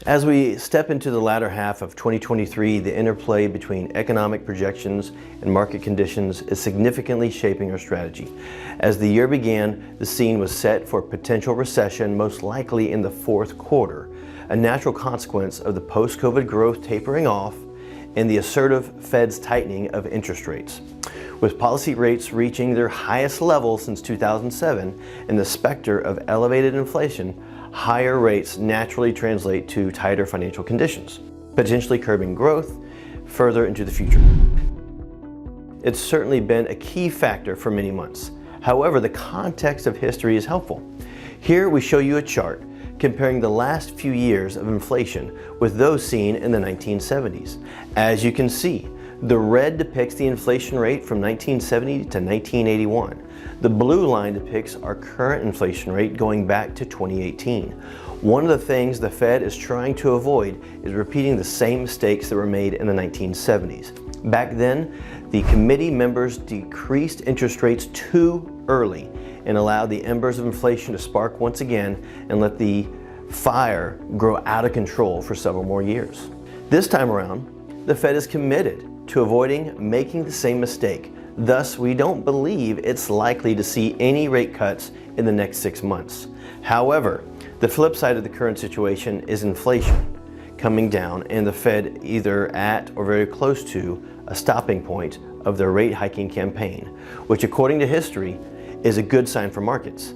As we step into the latter half of 2023, the interplay between economic projections and market conditions is significantly shaping our strategy. As the year began, the scene was set for potential recession, most likely in the fourth quarter, a natural consequence of the post-COVID growth tapering off and the assertive Fed's tightening of interest rates. With policy rates reaching their highest level since 2007 and the specter of elevated inflation, higher rates naturally translate to tighter financial conditions, potentially curbing growth further into the future. It's certainly been a key factor for many months. However, the context of history is helpful. Here we show you a chart comparing the last few years of inflation with those seen in the 1970s. As you can see, the red depicts the inflation rate from 1970 to 1981. The blue line depicts our current inflation rate going back to 2018. One of the things the Fed is trying to avoid is repeating the same mistakes that were made in the 1970s. Back then, the committee members decreased interest rates too early and allowed the embers of inflation to spark once again and let the fire grow out of control for several more years. This time around, the Fed is committed to avoiding making the same mistake. Thus, we don't believe it's likely to see any rate cuts in the next 6 months. However, the flip side of the current situation is inflation coming down and the Fed either at or very close to a stopping point of their rate hiking campaign, which according to history is a good sign for markets.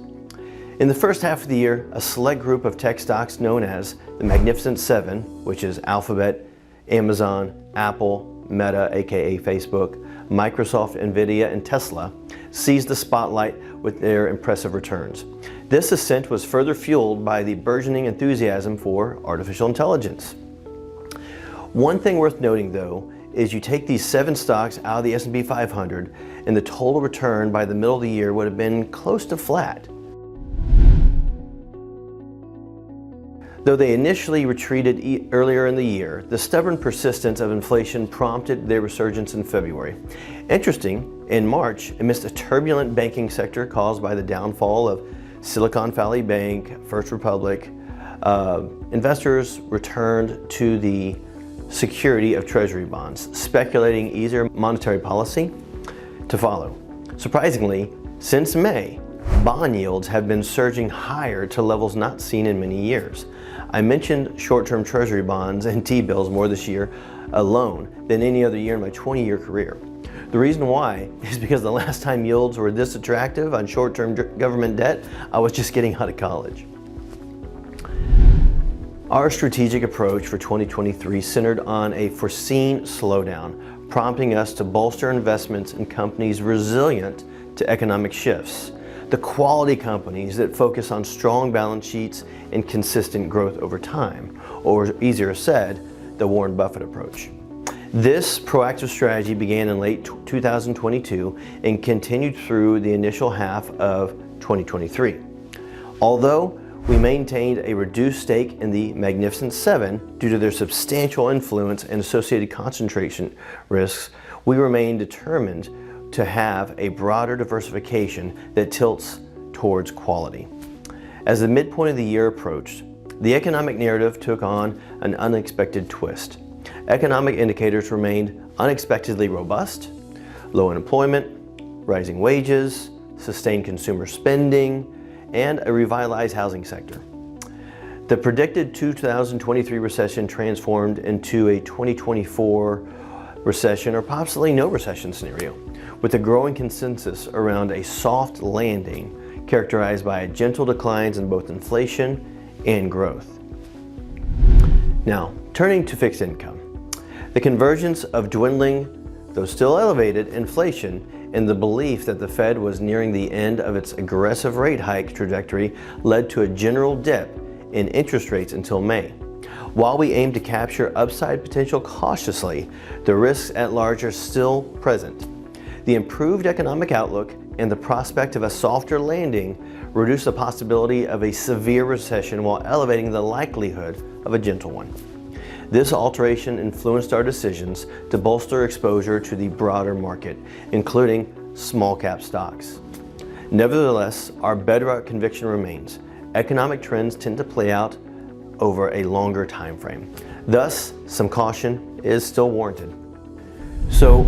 In the first half of the year, a select group of tech stocks known as the Magnificent Seven, which is Alphabet, Amazon, Apple, Meta, aka Facebook, Microsoft, Nvidia, and Tesla, seized the spotlight with their impressive returns. This ascent was further fueled by the burgeoning enthusiasm for artificial intelligence. One thing worth noting though is you take these 7 stocks out of the S&P 500 and the total return by the middle of the year would have been close to flat. Though they initially retreated earlier in the year, the stubborn persistence of inflation prompted their resurgence in February. Interesting, in March, amidst a turbulent banking sector caused by the downfall of Silicon Valley Bank, First Republic, investors returned to the security of Treasury bonds, speculating easier monetary policy to follow. Surprisingly, since May, bond yields have been surging higher to levels not seen in many years. I mentioned short-term Treasury bonds and T-bills more this year alone than any other year in my 20-year career. The reason why is because the last time yields were this attractive on short-term government debt, I was just getting out of college. Our strategic approach for 2023 centered on a foreseen slowdown, prompting us to bolster investments in companies resilient to economic shifts. The quality companies that focus on strong balance sheets and consistent growth over time, or easier said, the Warren Buffett approach. This proactive strategy began in late 2022 and continued through the initial half of 2023. Although we maintained a reduced stake in the Magnificent Seven due to their substantial influence and associated concentration risks, we remain determined to have a broader diversification that tilts towards quality. As the midpoint of the year approached, the economic narrative took on an unexpected twist. Economic indicators remained unexpectedly robust: low unemployment, rising wages, sustained consumer spending, and a revitalized housing sector. The predicted 2023 recession transformed into a 2024 recession or possibly no recession scenario, with a growing consensus around a soft landing characterized by gentle declines in both inflation and growth. Now, turning to fixed income. The convergence of dwindling, though still elevated, inflation and the belief that the Fed was nearing the end of its aggressive rate hike trajectory led to a general dip in interest rates until May. While we aim to capture upside potential cautiously, the risks at large are still present. The improved economic outlook and the prospect of a softer landing reduce the possibility of a severe recession while elevating the likelihood of a gentle one. This alteration influenced our decisions to bolster exposure to the broader market, including small cap stocks. Nevertheless, our bedrock conviction remains. Economic trends tend to play out over a longer time frame. Thus, some caution is still warranted. So,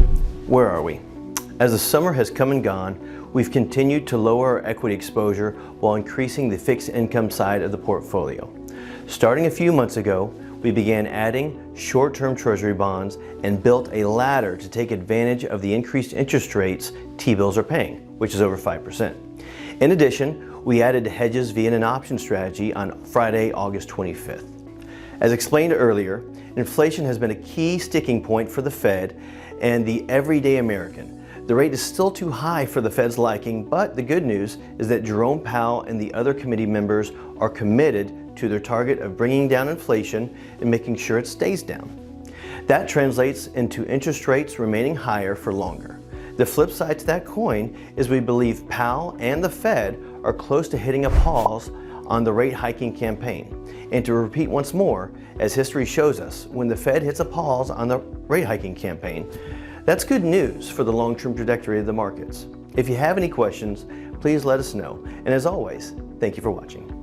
where are we? As the summer has come and gone, we've continued to lower our equity exposure while increasing the fixed income side of the portfolio. Starting a few months ago, we began adding short-term treasury bonds and built a ladder to take advantage of the increased interest rates T-bills are paying, which is over 5%. In addition, we added hedges via an option strategy on Friday, August 25th. As explained earlier, inflation has been a key sticking point for the Fed and the everyday American. The rate is still too high for the Fed's liking, but the good news is that Jerome Powell and the other committee members are committed to their target of bringing down inflation and making sure it stays down. That translates into interest rates remaining higher for longer. The flip side to that coin is we believe Powell and the Fed are close to hitting a pause on the rate hiking campaign. And to repeat once more, as history shows us, when the Fed hits a pause on the rate hiking campaign, that's good news for the long-term trajectory of the markets. If you have any questions, please let us know. And as always, thank you for watching.